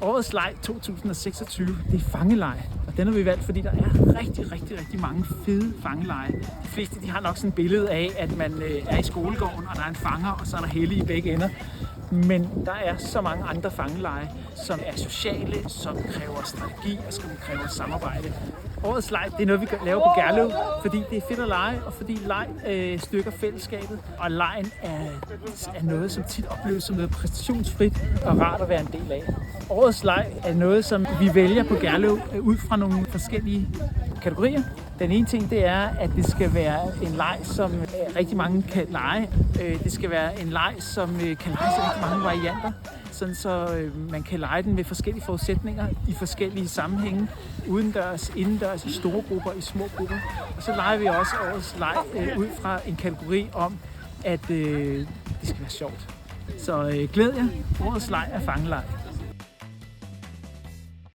Årets leg 2026, det er fangelege. Og den har vi valgt, fordi der er rigtig mange fede fangelege. De fleste de har nok sådan et billede af, at man er i skolegården, og der er en fanger, og så er der Helle i begge ender. Men der er så mange andre fangelege, som er sociale, som kræver strategi og som kræver samarbejde. Årets leg, det er noget, vi laver på Gerlev, fordi det er fedt at lege, og fordi leg styrker fællesskabet. Og legen er noget, som tit opleves som noget præstationsfrit og rart at være en del af. Årets leg er noget, som vi vælger på Gerlev ud fra nogle forskellige kategorier. Den ene ting, det er, at det skal være en leg, som rigtig mange kan lege. Det skal være en leg, som kan leges i rigtig mange varianter, sådan så man kan lege den med forskellige forudsætninger i forskellige sammenhænge, udendørs, indendørs, i store grupper, i små grupper. Og så leger vi også årets leg ud fra en kategori om, at det skal være sjovt. Så glæd jer, årets leg er fangeleg.